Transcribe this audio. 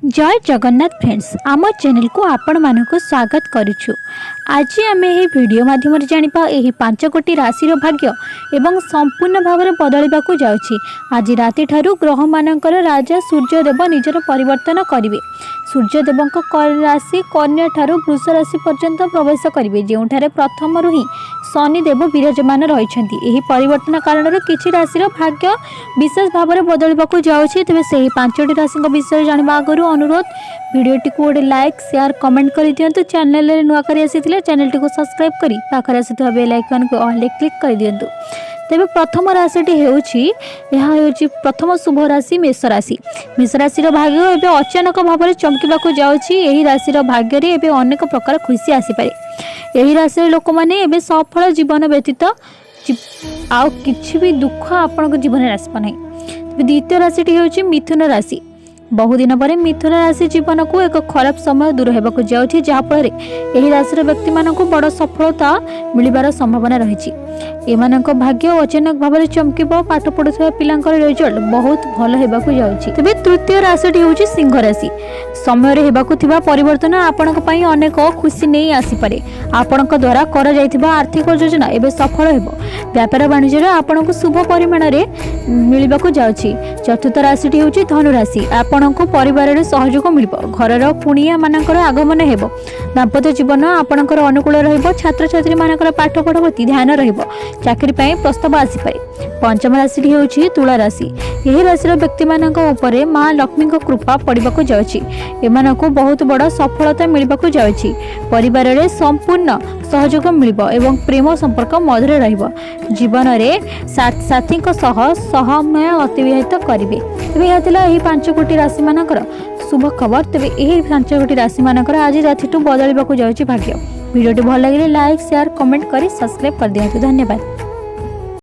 जय जगन्नाथ फ्रेंड्स आम चैनल को आपण मानक स्वागत करुछु। आज आम यह वीडियो माध्यम जानिबा एही 5 कोटी राशि भाग्य एवं संपूर्ण भाव में बदलवाक जाउछि। आज राति ठारू ग्रह मानकर राजा सूर्यदेव निजर परिवर्तन करिवे। सूर्यदेव राशि कन्या ठारू वृष राशि पर्यंत प्रवेश करिवे, जेउठारे प्रथम रु ही शनिदेव विराजमान रहिछन्ति। एही परिवर्तन कारण किछि राशि भाग्य विशेष भाव में बदलवाक जाउछि। तबे सेही 5टी राशि विषय जानिबा आगरु अनुरोध वीडियोटी को गोटे लाइक शेयर कमेंट कर दिंतु। चैनल रे नुआ करी आसीथिले चैनल टी को सब्सक्राइब करी पाखरे आसीथिबा बेल आइकन को ऑल क्लिक कर दिंतु। तेबे प्रथम राशिटी हेउछि प्रथम शुभ राशि मेष राशि। मेष राशि भाग्य एबे अचानक भाव में चमकिबाकू जाउछि। एही राशि भाग्य रे एबे अनेक प्रकार खुशी आसी पारे। एही राशि लोक माने एबे सफल जीवन व्यतीत आउ किछि भी दुख आपन जीवन में आसप नहीं। तेबे द्वितीय राशिटी हेउछि मिथुन राशि। बहुदिन पर मिथुन राशि जीवन को एक खराब समय दूर होगा जाऊँगी, जहाँफल यही राशि व्यक्ति मान को बड़ सफलता मिलबार संभावना रही। एमानक भाग्य अचानक भाव में चमकिब। पाठ पढ़ुवा पिला रिजल्ट बहुत भल होगा जाऊँगी। तेज तृतीय राशिटी हूँ सिंह राशि। समय होगा परिवर्तन आपण अनेक खुशी नहीं आसीपे। आपण द्वारा कर आर्थिक योजना एवं सफल हो। व्यापार वाणिज्य आपण को शुभ परिमाण में मिलवाक जाऊँगी। चतुर्थ राशिटी हूँ धनु राशि। आपण को परिवार में सहयोग मिल। घर कुणिया मानकर आगमन हो। दाम्पत्य जीवन आपणकर अनुकूल रत्र छात्री मानकर पाठ पढ़ प्रति ध्यान चाकरी प्रस्ताव आसीपे। पंचम राशि हूँ तुला राशि। यही राशि व्यक्ति मान माँ लक्ष्मी कृपा पड़ाक जाऊँगी। एमान को बहुत बड़ सफलता मिलवाक जाऊँगी। परिवार में संपूर्ण सहयोग मिल एवं प्रेम संपर्क मधुर रहिबो। जीवन में साथी समय अतिबाहित करेंगे। तेज यह 5 कोटी राशि मानकर शुभ खबर। तेज यही 5 कोटी राशि मानकर आज राति बदलवाक जाऊँगी भाग्य। वीडियो भल लगे लाइक शेयर कमेंट कर सब्सक्राइब कर दिखाँ। धन्यवाद।